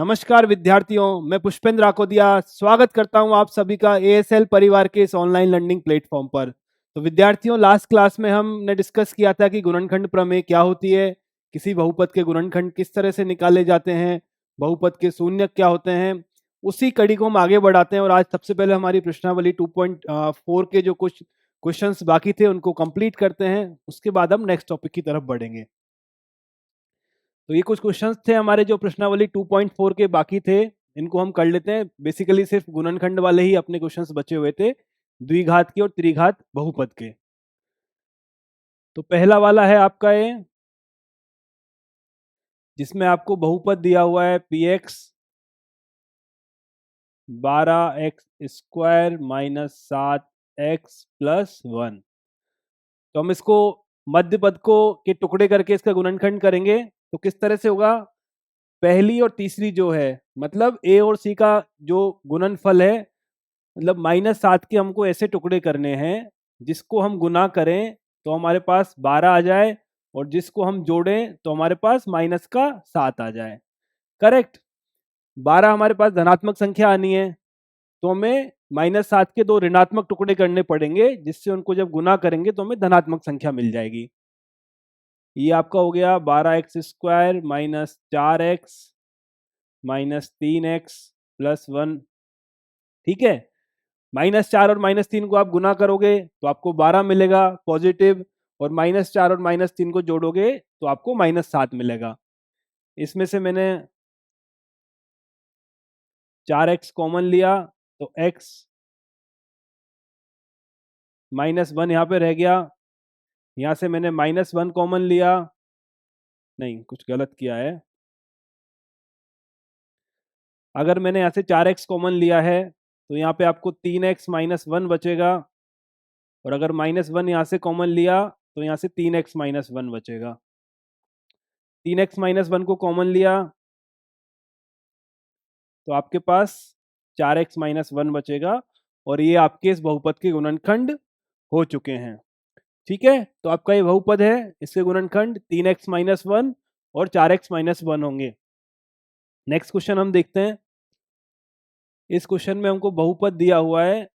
नमस्कार विद्यार्थियों, मैं पुष्पेंद्र आकोदिया स्वागत करता हूं आप सभी का एएसएल परिवार के इस ऑनलाइन लर्निंग प्लेटफॉर्म पर। तो विद्यार्थियों, लास्ट क्लास में हमने डिस्कस किया था कि गुणनखंड प्रमेय क्या होती है, किसी बहुपद के गुणनखंड किस तरह से निकाले जाते हैं, बहुपद के शून्य क्या होते हैं। उसी कड़ी को हम आगे बढ़ाते हैं और आज सबसे पहले हमारी प्रश्नावली 2.4 के जो कुछ क्वेश्चंस बाकी थे उनको कंप्लीट करते हैं। उसके बाद हम नेक्स्ट टॉपिक की तरफ बढ़ेंगे। तो ये कुछ क्वेश्चंस थे हमारे जो प्रश्नावली 2.4 के बाकी थे, इनको हम कर लेते हैं। बेसिकली सिर्फ गुणनखंड वाले ही अपने क्वेश्चंस बचे हुए थे, द्विघात के और त्रिघात बहुपद के। तो पहला वाला है आपका ये, जिसमें आपको बहुपद दिया हुआ है P x 12x² minus 7x+1। तो हम इसको मध्य पद को के टुकड़े करके इसका गुणनखंड करेंगे। तो किस तरह से होगा, पहली और तीसरी जो है, मतलब ए और सी का जो गुणनफल है, मतलब -7 के हमको ऐसे टुकड़े करने हैं जिसको हम गुना करें तो हमारे पास 12 आ जाए, और जिसको हम जोड़ें तो हमारे पास -7 आ जाए। करेक्ट। 12 हमारे पास धनात्मक संख्या आनी है, तो हमें -7 के दो ऋणात्मक टुकड़े करने पड़ेंगे, जिससे उनको जब गुना करेंगे तो हमें धनात्मक संख्या मिल जाएगी। ये आपका हो गया 12x² minus 4x minus 3x+1। ठीक है। -4 और -3 को आप गुना करोगे तो आपको 12 मिलेगा पॉजिटिव, और -4 और -3 को जोड़ोगे तो आपको -7 मिलेगा। इसमें से मैंने 4x कॉमन लिया तो x -1 यहाँ पे रह गया। यहाँ से मैंने -1 कॉमन लिया, नहीं कुछ गलत किया है। अगर मैंने यहाँ से 4x कॉमन लिया है तो यहाँ पे आपको 3x -1 बचेगा, और अगर -1 यहाँ से कॉमन लिया तो यहाँ से 3x -1 बचेगा। 3x -1 को कॉमन लिया तो आपके पास 4x -1 बचेगा, और ये आपके इस बहुपद के गुणनखंड हो चुके हैं। ठीक है। तो आपका ये बहुपद है, इसके गुणनखंड 3x -1 और 4x -1 होंगे। नेक्स्ट क्वेश्चन हम देखते हैं। इस क्वेश्चन में हमको बहुपद दिया हुआ है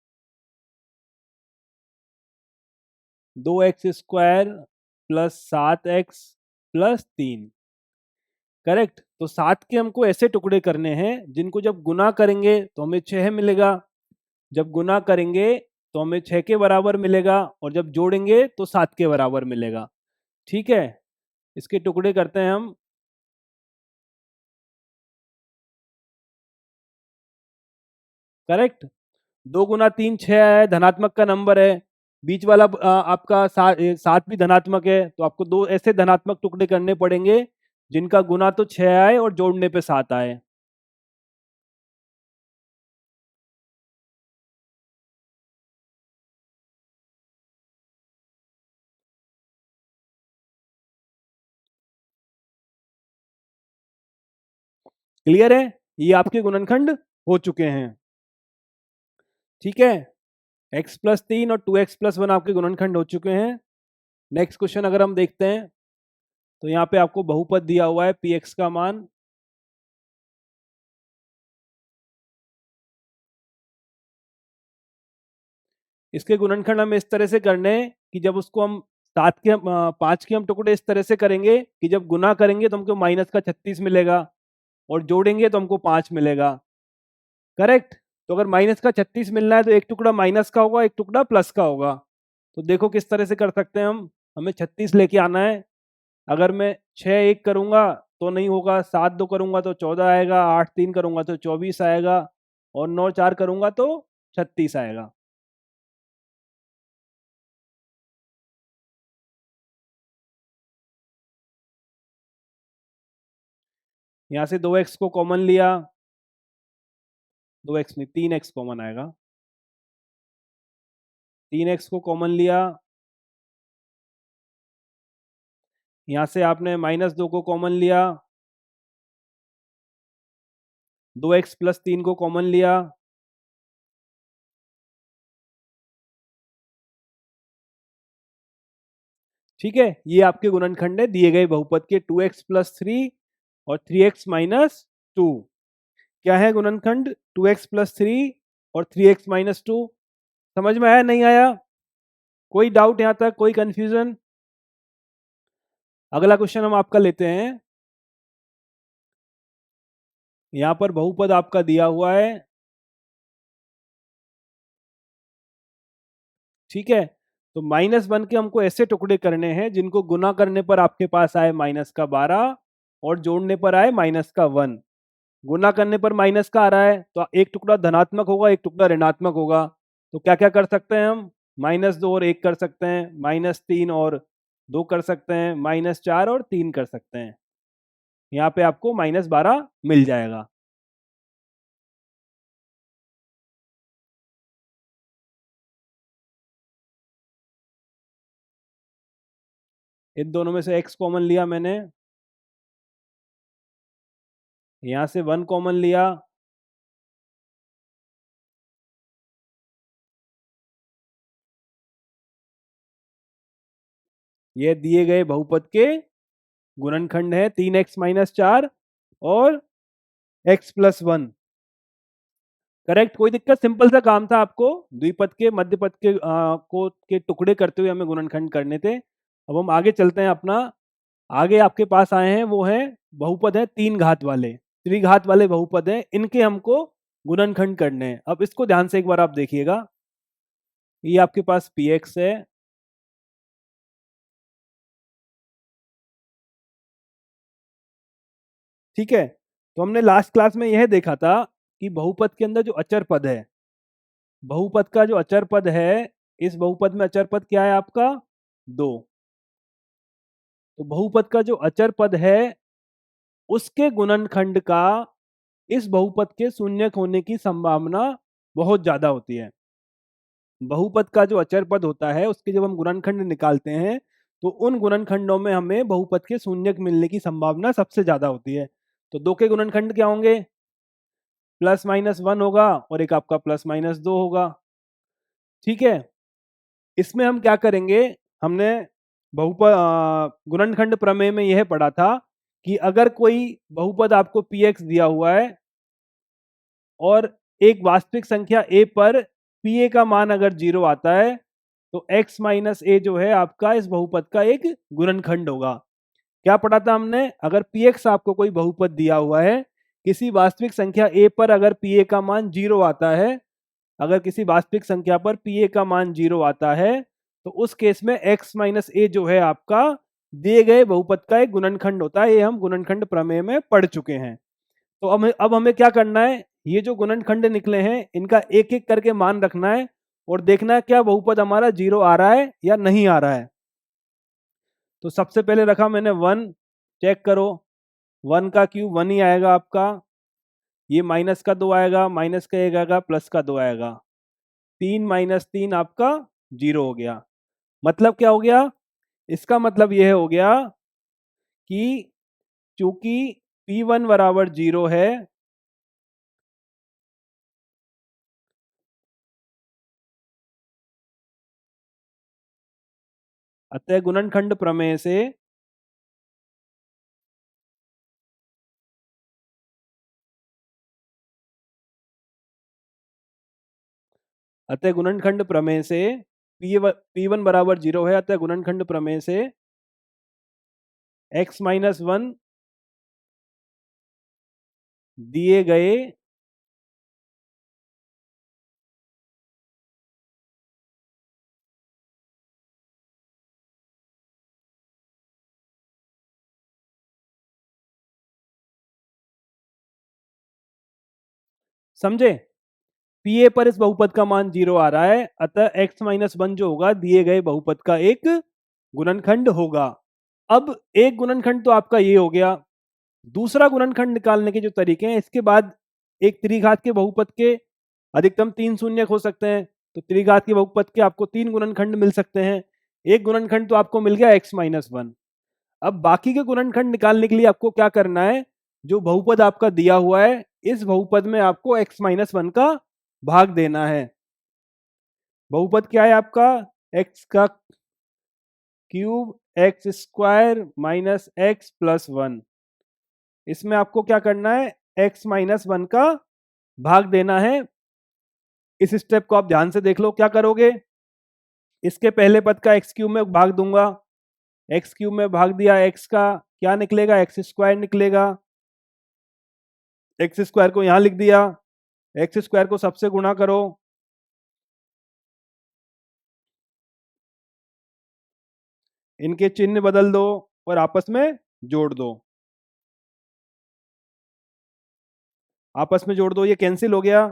2x² प्लस 7x+3। करेक्ट। तो 7 के हमको ऐसे टुकड़े करने हैं जिनको जब गुना करेंगे तो हमें 6 मिलेगा, जब गुना करेंगे तो हमें 6 के बराबर मिलेगा, और जब जोड़ेंगे तो 7 के बराबर मिलेगा। ठीक है। इसके टुकड़े करते हैं हम। करेक्ट। 2 गुना 3 6 है, धनात्मक का नंबर है। बीच वाला आपका 7 भी धनात्मक है, तो आपको दो ऐसे धनात्मक टुकड़े करने पड़ेंगे जिनका गुना तो 6 आए और जोड़ने पे 7 आए। क्लियर है। ये आपके गुणनखंड हो चुके हैं। ठीक है। x+3 और 2x+1 आपके गुणनखंड हो चुके हैं। नेक्स्ट क्वेश्चन अगर हम देखते हैं तो यहाँ पे आपको बहुपद दिया हुआ है px का मान इसके गुणनखंड हमें इस तरह से करने हैं कि जब उसको हम 5 के हम टुकड़े इस तरह से करेंगे कि जब गुना करेंगे तो हमको -36 मिलेगा, और जोड़ेंगे तो हमको 5 मिलेगा। करेक्ट। तो अगर -36 मिलना है तो एक टुकड़ा माइनस का होगा, एक टुकड़ा प्लस का होगा। तो देखो किस तरह से कर सकते हैं हम। हमें 36 लेके आना है। अगर मैं 6 1 करूंगा तो नहीं होगा, 7 2 करूंगा तो 14 आएगा, 8 3 करूंगा तो 24 आएगा, और 9 4 करूंगा तो 36 आएगा। यहाँ से 2x को कॉमन लिया, 2x नहीं 3x कॉमन आएगा। 3x को कॉमन लिया, यहाँ से आपने -2 को कॉमन लिया, 2x+3 को कॉमन लिया, ठीक है। ये आपके गुणनखंड है दिए गए बहुपद के 2x+3 और 3x -2। क्या है गुणनखंड? 2x प्लस 3 और 3x माइनस 2। समझ में आया नहीं आया? कोई डाउट यहां तक, कोई कंफ्यूजन? अगला क्वेश्चन हम आपका लेते हैं। यहां पर बहुपद आपका दिया हुआ है, ठीक है। तो -1 के हमको ऐसे टुकड़े करने हैं जिनको गुना करने पर आपके पास आए -12 और जोड़ने पर आए -1। गुना करने पर माइनस का आ रहा है तो एक टुकड़ा धनात्मक होगा, एक टुकड़ा ऋणात्मक होगा। तो क्या क्या कर सकते हैं हम? -2 और 1 कर सकते हैं, -3 और 2 कर सकते हैं, -4 और 3 कर सकते हैं। यहाँ पे आपको -12 मिल जाएगा। इन दोनों में से x कॉमन लिया मैंने, यहाँ से 1 कॉमन लिया, ये दिए गए बहुपद के गुणनखंड है 3x माइनस 4 और x प्लस 1। करेक्ट, कोई दिक्कत? सिंपल सा काम था, आपको द्विपद के मध्य पद के के टुकड़े करते हुए हमें गुणनखंड करने थे। अब हम आगे चलते हैं अपना। आगे आपके पास आए हैं वो है बहुपद है 3 घात वाले, त्रिघात वाले बहुपद है, इनके हमको गुणनखंड करने हैं। अब इसको ध्यान से एक बार आप देखिएगा। ये आपके पास px है, ठीक है। तो हमने लास्ट क्लास में यह देखा था कि बहुपद के अंदर जो अचर पद है, बहुपद का जो अचर पद है, इस बहुपद में अचर पद क्या है आपका? 2। तो बहुपद का जो अचर पद है उसके गुणनखंड का इस बहुपद के शून्य होने की संभावना बहुत ज्यादा होती है। बहुपद का जो अचर पद होता है उसके जब हम गुणनखंड निकालते हैं तो उन गुणनखंडों में हमें बहुपद के शून्य मिलने की संभावना सबसे ज्यादा होती है। तो 2 के गुणनखंड क्या होंगे? +-1 होगा और एक आपका +-2 होगा, ठीक है। इसमें हम क्या करेंगे? हमने गुणनखंड प्रमेय में यह पढ़ा था कि अगर कोई बहुपद आपको px दिया हुआ है और एक वास्तविक संख्या a पर pa का मान अगर 0 आता है तो x माइनस a जो है आपका इस बहुपद का एक गुणनखंड होगा। क्या पढ़ा था हमने? अगर px आपको कोई बहुपद दिया हुआ है, किसी वास्तविक संख्या a पर अगर pa का मान 0 आता है, अगर किसी वास्तविक संख्या पर pa का मान 0 आता है तो उस केस में x माइनस a जो है आपका दिए गए बहुपद का एक गुणनखंड होता है। ये हम गुणनखंड प्रमेय में पढ़ चुके हैं। तो अब हमें क्या करना है? ये जो गुणनखंड निकले हैं इनका एक एक करके मान रखना है और देखना है क्या बहुपद हमारा 0 आ रहा है या नहीं आ रहा है। तो सबसे पहले रखा मैंने 1, चेक करो 1 का क्यूब 1 ही आएगा आपका, ये माइनस का 2 आएगा, माइनस का 1 आएगा, प्लस का 2 आएगा, 3 माइनस 3 आपका 0 हो गया। मतलब क्या हो गया? इसका मतलब यह हो गया कि चूंकि P1 बराबर 0 है, अतः गुणनखंड प्रमेय से अतः गुणनखंड प्रमेय से P1 बराबर 0 है, अतः गुणनखंड प्रमेय से x माइनस 1 दिए गए समझे? पीए पर इस बहुपद का मान 0 आ रहा है, अतः x माइनस 1 जो होगा दिए गए बहुपद का एक गुणनखंड होगा। अब एक गुणनखंड तो आपका ये हो गया। दूसरा गुणनखंड निकालने के जो तरीके हैं, इसके बाद एक त्रिघात के बहुपद के अधिकतम 3 शून्य हो सकते हैं। तो त्रिघात के बहुपद के आपको 3 गुणनखंड मिल सकते हैं। एक गुणनखंड तो आपको मिल गया x माइनस 1। अब बाकी के गुणनखंड निकालने के लिए आपको क्या करना है? जो बहुपद आपका दिया हुआ है इस बहुपद में आपको x माइनस 1 का भाग देना है। बहुपद क्या है आपका? x का cube x square minus x plus 1। इसमें आपको क्या करना है? x माइनस 1 का भाग देना है। इस स्टेप को आप ध्यान से देख लो। क्या करोगे, इसके पहले पद का x क्यूब में भाग दूंगा, x क्यूब में भाग दिया, x का क्या निकलेगा, एक्स स्क्वायर निकलेगा। एक्स स्क्वायर को यहां लिख दिया, एक्स स्क्वायर को सबसे गुणा करो, इनके चिन्ह बदल दो और आपस में जोड़ दो। आपस में जोड़ दो, ये कैंसिल हो गया।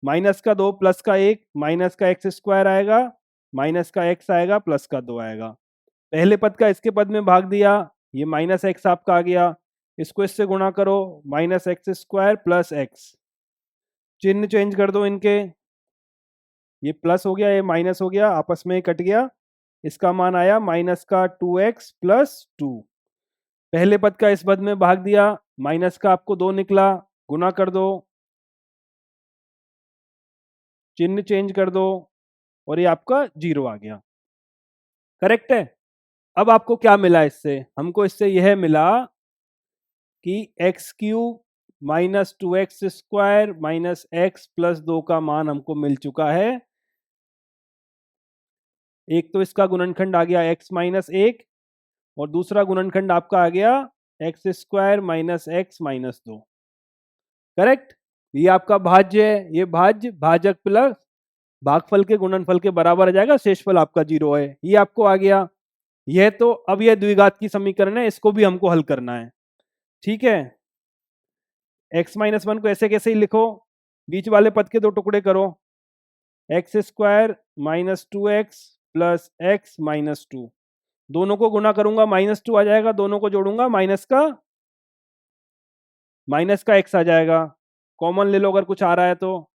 माइनस का 2 प्लस का 1, माइनस का एक्स स्क्वायर आएगा, माइनस का एक्स आएगा, प्लस का 2 आएगा। पहले पद का इसके पद में भाग दिया, ये माइनस एक्स आपका आ गया। इसको इससे गुणा करो, minus x square plus x. चिन्ह चेंज कर दो इनके, ये प्लस हो गया, ये माइनस हो गया, आपस में कट गया। इसका मान आया माइनस का 2x प्लस 2। पहले पद का इस पद में भाग दिया, माइनस का आपको 2 निकला, गुना कर दो, चिन्ह चेंज कर दो और ये आपका 0 आ गया। करेक्ट है। अब आपको क्या मिला इससे, हमको इससे यह मिला कि x cube minus 2x square minus x plus 2 का मान हमको मिल चुका है। एक तो इसका गुणनखंड आ गया x माइनस 1 और दूसरा गुणनखंड आपका आ गया x square minus x minus 2। Correct. ये आपका भाज्य है, ये भाज्य भाजक प्लस भागफल के गुणनफल के बराबर आ जाएगा, शेषफल आपका 0 है, ये आपको आ गया। यह तो अब यह द्विघात की समीकरण है, इसको भी हमको हल करना है। ठीक है, x माइनस 1 को ऐसे कैसे ही लिखो, बीच वाले पद के 2 टुकड़े करो, x square minus 2x plus x minus 2। दोनों को गुना करूंगा माइनस 2 आ जाएगा, दोनों को जोड़ूंगा माइनस का x आ जाएगा। कॉमन ले लो अगर कुछ आ रहा है तो,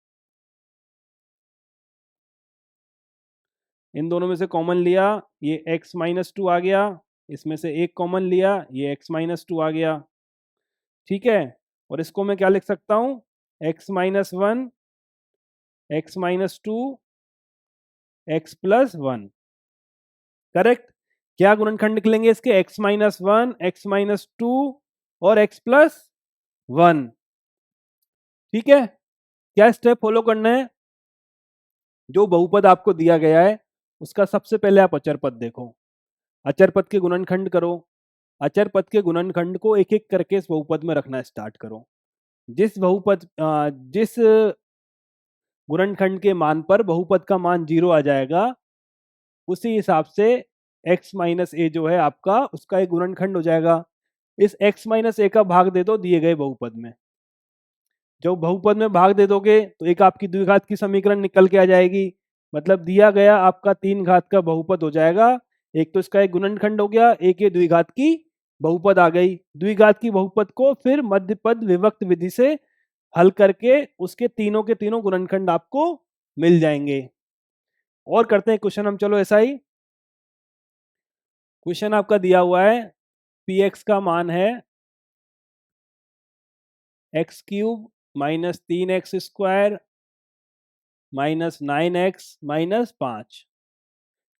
इन दोनों में से कॉमन लिया, ये x माइनस 2 आ गया, इसमें से एक कॉमन लिया, ये x माइनस 2 आ गया। ठीक है, और इसको मैं क्या लिख सकता हूं, x minus 1 x minus 2 x plus 1। Correct. क्या गुणनखंड निकलेंगे इसके, x माइनस 1 एक्स माइनस 2 और x प्लस 1। ठीक है, क्या स्टेप फॉलो करना है, जो बहुपद आपको दिया गया है उसका सबसे पहले आप अचर पद देखो, अचर पद के गुणनखंड करो, अचर पद के गुणनखंड को एक एक करके इस बहुपद में रखना स्टार्ट करो। जिस गुणनखंड के मान पर बहुपद का मान 0 आ जाएगा, उसी हिसाब से x माइनस ए जो है आपका, उसका एक गुणनखंड हो जाएगा। इस x माइनस ए का भाग दे दो दिए गए बहुपद में। जब बहुपद में भाग दे दोगे तो एक आपकी द्विघात की समीकरण निकल के आ जाएगी, मतलब दिया गया आपका 3 घात का बहुपद हो जाएगा। एक तो इसका एक गुणनखंड हो गया, एक ये द्विघात की बहुपद आ गई। द्विघात की बहुपद को फिर मध्यपद विभक्त विधि से हल करके उसके तीनों के तीनों गुणनखंड आपको मिल जाएंगे। और करते हैं क्वेश्चन हम, चलो ऐसा ही क्वेश्चन आपका दिया हुआ है, पी एक्स का मान है x cube minus 3x square minus 9x minus 5।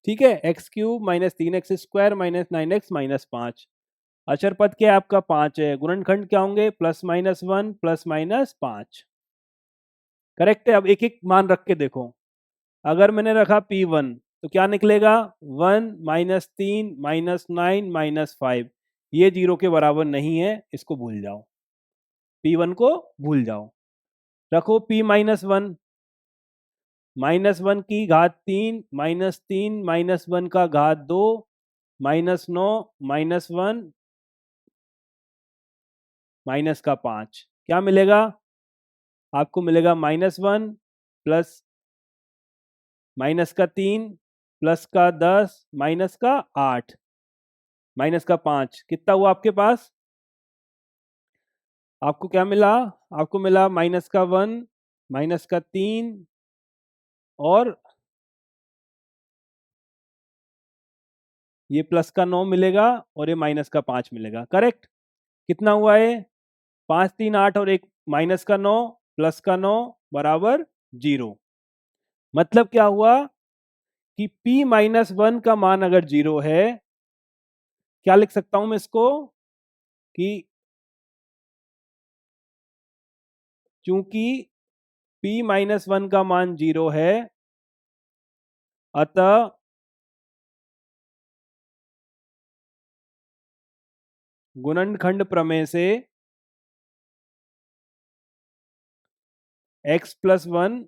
ठीक है, x cube minus 3x square minus 9x minus 5। अचर पद क्या है आपका 5 है, गुणनखंड क्या होंगे plus minus 1 plus minus 5। Correct है। अब एक एक मान रख के देखो, अगर मैंने रखा P1 तो क्या निकलेगा, 1 माइनस 3 माइनस 9 माइनस 5। ये 0 के बराबर नहीं है, इसको भूल जाओ, P1 को भूल जाओ। रखो P माइनस 1, माइनस 1 की घात 3 माइनस 3 माइनस 1 का घात 2 माइनस 9 माइनस 1 माइनस का 5। क्या मिलेगा आपको, मिलेगा माइनस 1 प्लस माइनस का 3 प्लस का 10 माइनस का 8 माइनस का 5। कितना हुआ आपके पास, आपको क्या मिला, आपको मिला माइनस का 1 माइनस का 3 और ये प्लस का 9 मिलेगा और ये माइनस का 5 मिलेगा। करेक्ट। कितना हुआ है, 5 3 8 और एक माइनस का 9 प्लस का 9 बराबर 0। मतलब क्या हुआ कि p माइनस 1 का मान अगर 0 है, क्या लिख सकता हूं मैं इसको कि चूंकि p-1 का मान 0 है, अतः गुणनखंड प्रमेय से x+1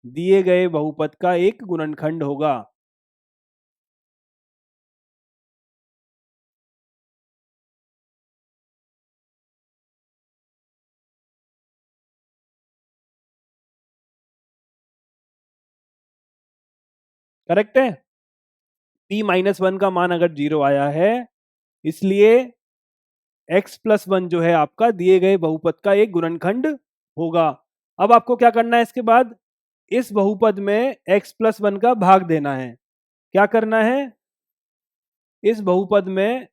दिए गए बहुपद का एक गुणनखंड होगा। करेक्ट है? p-1 का मान अगर 0 आया है, इसलिए x+1 जो है आपका दिए गए बहुपद का एक गुणनखंड होगा। अब आपको क्या करना है, इसके बाद इस बहुपद में x+1 का भाग देना है। क्या करना है? इस बहुपद में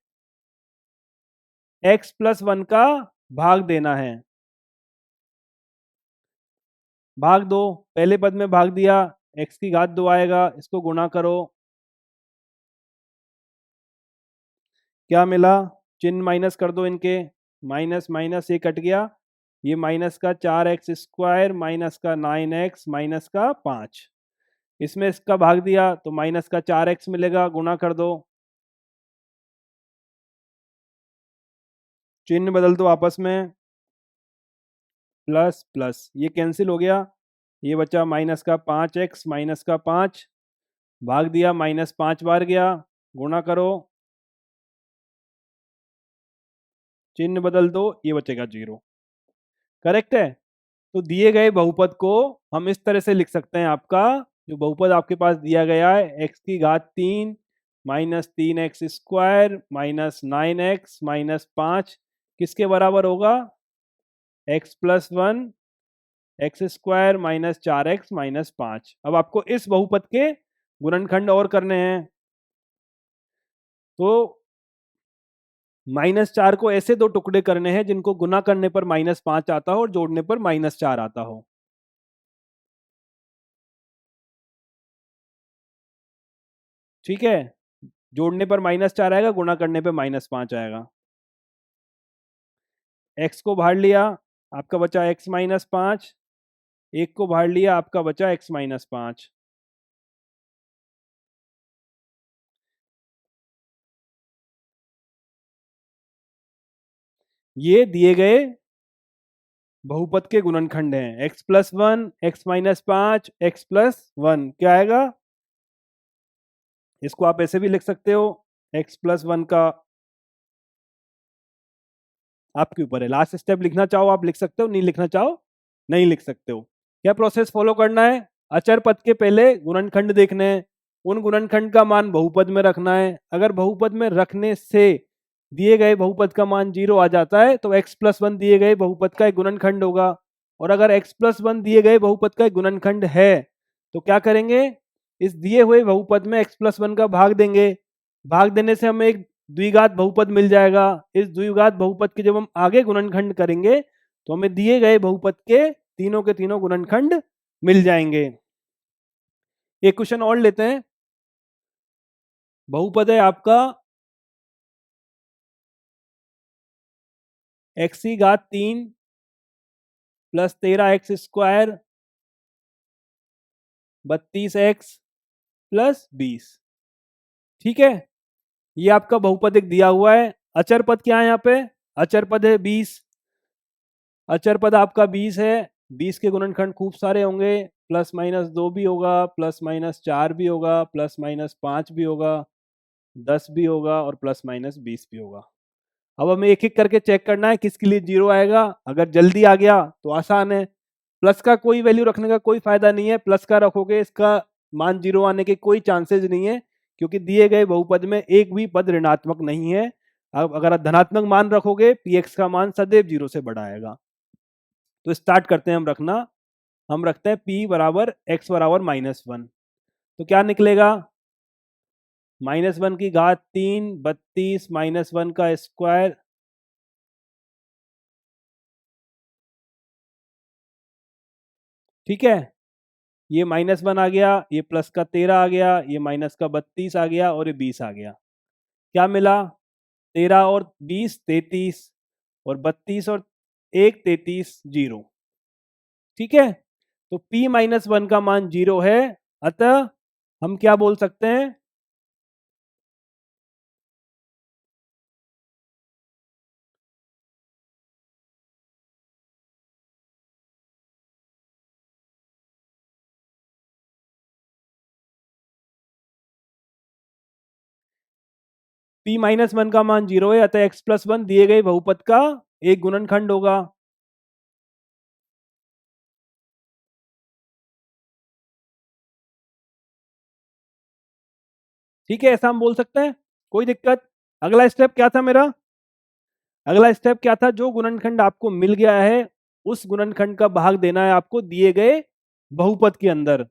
x+1 का भाग देना है। भाग दो, पहले पद में भाग दिया, x की घात 2 आएगा, इसको गुणा करो, क्या मिला? चिन्ह माइनस कर दो इनके, माइनस माइनस ये कट गया, ये माइनस का 4x² माइनस का 9x माइनस का 5, इसमें इसका भाग दिया तो माइनस का 4x मिलेगा, गुणा कर दो, चिन्ह बदल दो आपस में, प्लस प्लस ये कैंसिल हो गया, ये बचा माइनस का 5x माइनस का 5, भाग दिया, माइनस 5 बार गया, गुणा करो, चिन्ह बदल दो, ये बचेगा 0। करेक्ट है? तो दिए गए बहुपद को हम इस तरह से लिख सकते हैं, आपका जो बहुपद आपके पास दिया गया है x की घात 3 minus 3x² minus 9x minus 5 किसके बराबर होगा? x+1 x² minus 4x minus 5। अब आपको इस बहुपद के गुणनखंड और करने हैं, तो -4 को ऐसे दो टुकड़े करने हैं जिनको गुना करने पर -5 आता हो और जोड़ने पर -4 आता हो। ठीक है, जोड़ने पर -4 आएगा, गुणा करने पे -5 आएगा। x को बाहर लिया, आपका बचा x-5, एक को बाहर लिया, आपका बचा x-5। ये दिए गए बहुपद के गुणनखंड हैं, x+1 x-5 x+1 क्या आएगा? इसको आप ऐसे भी लिख सकते हो, x+1 का, आपके ऊपर है, लास्ट स्टेप लिखना चाहो आप लिख सकते हो, नहीं लिखना चाहो नहीं लिख सकते हो। क्या प्रोसेस फॉलो करना है? अचर पद के पहले गुणनखंड देखने हैं, उन गुणनखंड का मान बहुपद में रखना है, अगर बहुपद में रखने से दिए गए बहुपद का मान 0 आ जाता है तो x+1 दिए गए बहुपद का एक गुणनखंड होगा, और अगर x+1 दिए गए बहुपद का एक गुणनखंड है तो क्या करेंगे? इस दिए हुए बहुपद में x+1 का भाग देंगे, भाग देने से हमें एक द्विघात बहुपद मिल जाएगा। इस द्विघात बहुपद के जब हम आगे गुणनखंड करेंगे तो हमें दिए गए बहुपद के तीनों गुणनखंड मिल जाएंगे। एक क्वेश्चन और लेते हैं, बहुपद है आपका x की घात 3 प्लस 13x² 32x प्लस 20। ठीक है, ये आपका बहुपद एक दिया हुआ है। अचर पद क्या है यहाँ पे? अचर पद है 20, अचर पद आपका 20 है, 20 के गुणनखंड खूब सारे होंगे, +-2 भी होगा, +-4 भी होगा, +-5 भी होगा, 10 भी होगा और +-20 भी होगा। अब हमें एक एक करके चेक करना है किसके लिए 0 आएगा। अगर जल्दी आ गया तो आसान है, प्लस का कोई वैल्यू रखने का कोई फायदा नहीं है, प्लस का रखोगे इसका मान 0 आने के कोई चांसेस नहीं है, क्योंकि दिए गए बहुपद में एक भी पद ऋणात्मक नहीं है। अब अगर आप धनात्मक मान रखोगे px का मान सदैव 0 से बड़ा आएगा। तो स्टार्ट करते हैं हम रखना, हम रखते हैं p बराबर x बराबर -1, तो क्या निकलेगा? -1 की घात 3 32 -1 का स्क्वायर, ठीक है, ये -1 आ गया, ये प्लस का 13 आ गया, ये माइनस का 32 आ गया और ये 20 आ गया। क्या मिला? 13 और 20 33, और 32 और 133 0। ठीक है, तो p माइनस वन का मान 0 है, अतः हम क्या बोल सकते हैं, p माइनस वन का मान 0 है, अतः x प्लस वन दिए गए बहुपद का एक गुणनखंड होगा। ठीक है, ऐसा हम बोल सकते हैं, कोई दिक्कत। अगला स्टेप क्या था मेरा, अगला स्टेप क्या था, जो गुणनखंड आपको मिल गया है उस गुणनखंड का भाग देना है आपको दिए गए बहुपद के अंदर।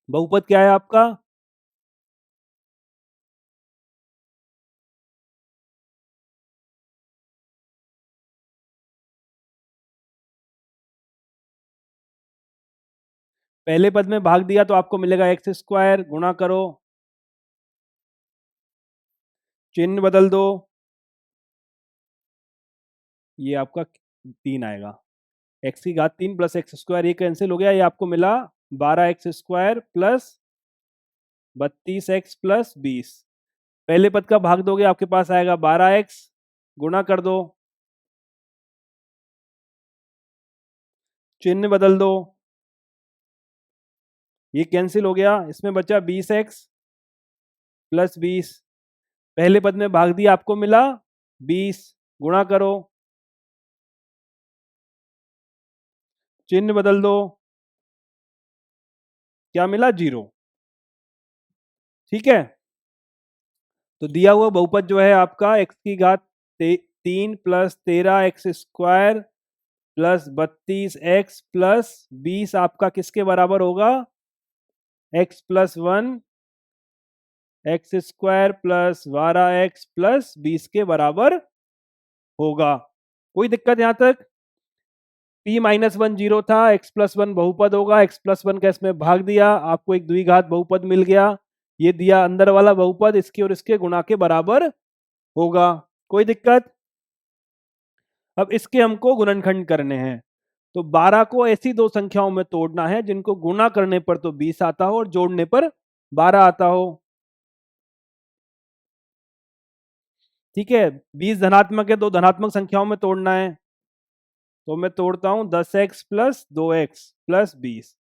बहुपद क्या है आपका, पहले पद में भाग दिया तो आपको मिलेगा एक्स स्क्वायर, गुणा करो, चिन्ह बदल दो, ये आपका 3 आएगा, एक्स की घात 3 प्लस एक्स स्क्वायर, ये कैंसिल हो गया, ये आपको मिला 12x square plus 32x plus 20। पहले पद का भाग दोगे आपके पास आएगा 12x, गुणा कर दो, चिन्ह बदल दो, ये कैंसिल हो गया, इसमें बचा 20x प्लस 20। पहले पद में भाग दिया आपको मिला 20, गुणा करो, चिन्ह बदल दो, क्या मिला 0। ठीक है, तो दिया हुआ बहुपद जो है आपका x की घात 3 plus 13x square plus 32x plus 20 आपका किसके बराबर होगा, x plus one x square plus 12x plus 20 के बराबर होगा। कोई दिक्कत यहां तक, p माइनस वन 0 था, x प्लस वन बहुपद होगा, x प्लस वन का इसमें भाग दिया, आपको एक द्विघात बहुपद मिल गया, ये दिया अंदर वाला बहुपद इसके और इसके गुणा के बराबर होगा। कोई दिक्कत, अब इसके हमको गुणनखंड करने हैं, तो 12 को ऐसी दो संख्याओं में तोड़ना है जिनको गुणा करने पर तो 20 आता हो और जोड़ने पर 12 आता हो। ठीक है, 20 धनात्मक है, दो धनात्मक संख्याओं में तोड़ना है, तो मैं तोड़ता हूं 10x प्लस 2x प्लस 20।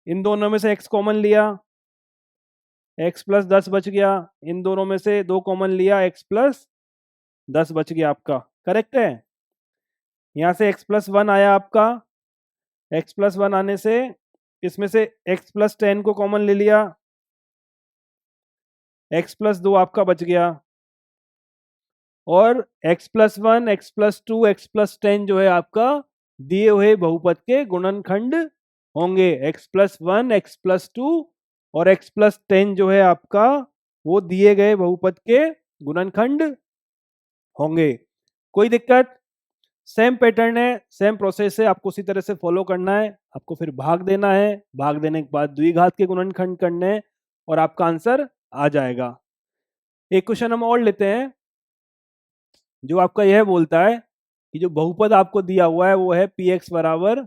इन दोनों में से x कॉमन लिया, x प्लस 10 बच गया, इन दोनों में से दो कॉमन लिया, x प्लस 10 बच गया आपका, करेक्ट है। यहां से x प्लस वन आया आपका, x प्लस वन आने से इसमें से x प्लस 10 को कॉमन ले लिया, x प्लस दो आपका बच गया, और x plus one x plus two x plus 10 जो है आपका दिए हुए बहुपद के गुणनखंड होंगे। x plus one x plus two और x प्लस 10 जो है आपका वो दिए गए बहुपद के गुणनखंड होंगे। कोई दिक्कत, सेम पैटर्न है, सेम प्रोसेस है, आपको उसी तरह से फॉलो करना है। आपको फिर भाग देना है, भाग देने के बाद द्विघात के गुणनखंड करने हैं और आपका आंसर आ जाएगा। एक क्वेश्चन हम और लेते हैं जो आपका यह बोलता है कि जो बहुपद आपको दिया हुआ है वो है पी एक्स बराबर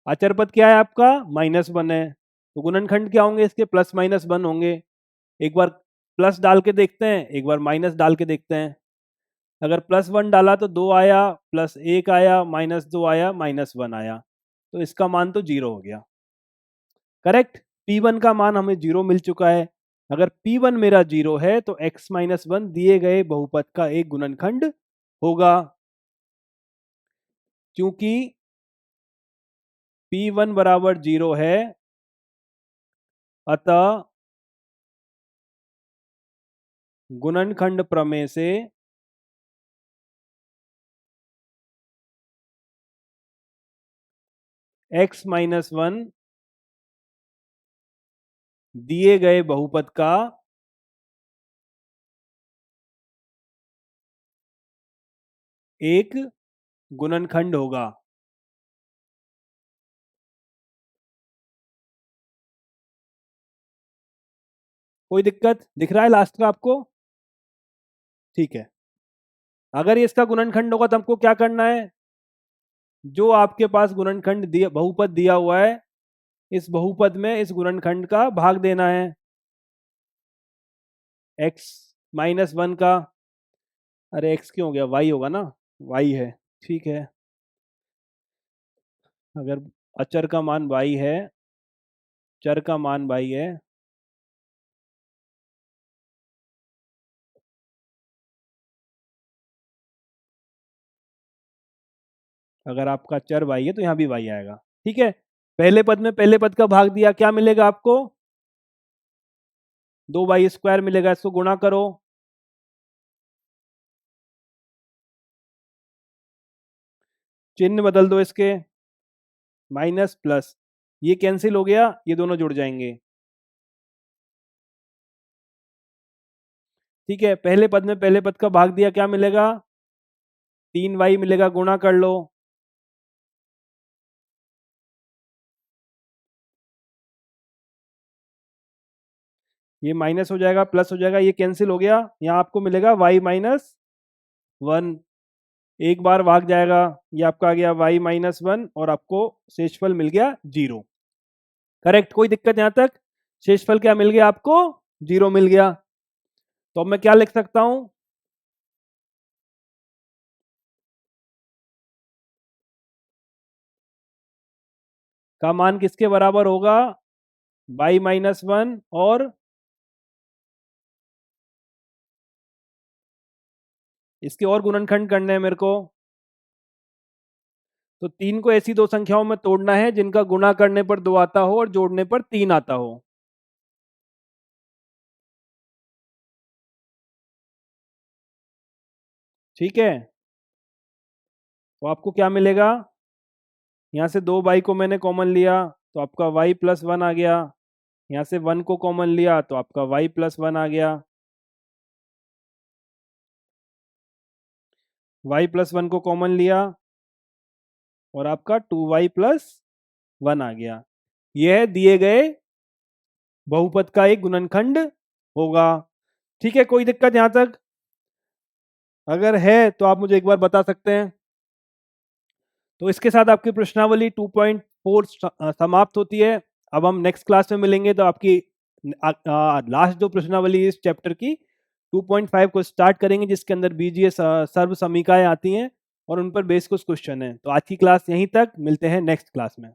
अचर पद क्या है आपका माइनस वन है, तो गुणनखंड क्या होंगे इसके प्लस माइनस वन होंगे। एक बार प्लस डाल के देखते हैं, एक बार माइनस डाल के देखते हैं। अगर प्लस वन डाला तो दो आया, प्लस एक आया, माइनस दो आया, माइनस वन आया, तो इसका मान तो जीरो हो गया, करेक्ट। पी वन का मान हमें जीरो मिल चुका है। अगर पी वन मेरा जीरो है तो एक्स माइनस वन दिए गए बहुपद का एक गुणनखंड होगा, क्योंकि पी वन बराबर जीरो है, अतः गुणनखंड प्रमेय से x माइनस वन दिए गए बहुपद का एक गुणनखंड होगा। कोई दिक्कत दिख रहा है लास्ट का आपको? ठीक है। अगर ये इसका गुणनखंड होगा तो हमको क्या करना है, जो आपके पास गुणनखंड दिया, बहुपद दिया हुआ है, इस बहुपद में इस गुणनखंड का भाग देना है, x -1 का, अरे x क्यों हो गया, y होगा ना, y है। ठीक है, अगर अचर का मान y है, चर का मान y है, अगर आपका चर y है तो यहाँ भी y आएगा। ठीक है, पहले पद में पहले पद का भाग दिया, क्या मिलेगा आपको, 2y² मिलेगा, इसको गुणा करो, चिन्ह बदल दो इसके, माइनस प्लस, ये कैंसिल हो गया, ये दोनों जुड़ जाएंगे। ठीक है, पहले पद में पहले पद का भाग दिया, क्या मिलेगा, 3y मिलेगा, गुणा कर लो, ये माइनस हो जाएगा, प्लस हो जाएगा, ये कैंसिल हो गया, यहाँ आपको मिलेगा y-1, एक बार भाग जाएगा, ये आपका आ गया y-1 और आपको शेषफल मिल गया 0। करेक्ट, कोई दिक्कत यहां तक? शेषफल क्या मिल गया आपको, 0 मिल गया। तो अब मैं क्या लिख सकता हूं, का मान किसके बराबर होगा, y-1 और इसके और गुणनखंड करने हैं मेरे को, तो 3 को ऐसी दो संख्याओं में तोड़ना है जिनका गुणा करने पर 2 आता हो और जोड़ने पर 3 आता हो। ठीक है, तो आपको क्या मिलेगा, यहाँ से 2y को मैंने कॉमन लिया तो आपका y+1 आ गया, यहाँ से 1 को कॉमन लिया तो आपका y+1 आ गया, y+1 को कॉमन लिया और आपका 2y+1 आ गया। यह दिए गए बहुपद का एक गुणनखंड होगा। ठीक है, कोई दिक्कत यहां तक? अगर है तो आप मुझे एक बार बता सकते हैं। तो इसके साथ आपकी प्रश्नावली 2.4 समाप्त होती है। अब हम नेक्स्ट क्लास में मिलेंगे तो आपकी लास्ट जो प्रश्नावली इस चैप्टर की 2.5 को स्टार्ट करेंगे, जिसके अंदर बीजीय सर्व समीकाएं आती हैं और उन पर बेस कुछ क्वेश्चन है। तो आज की क्लास यहीं तक, मिलते हैं नेक्स्ट क्लास में।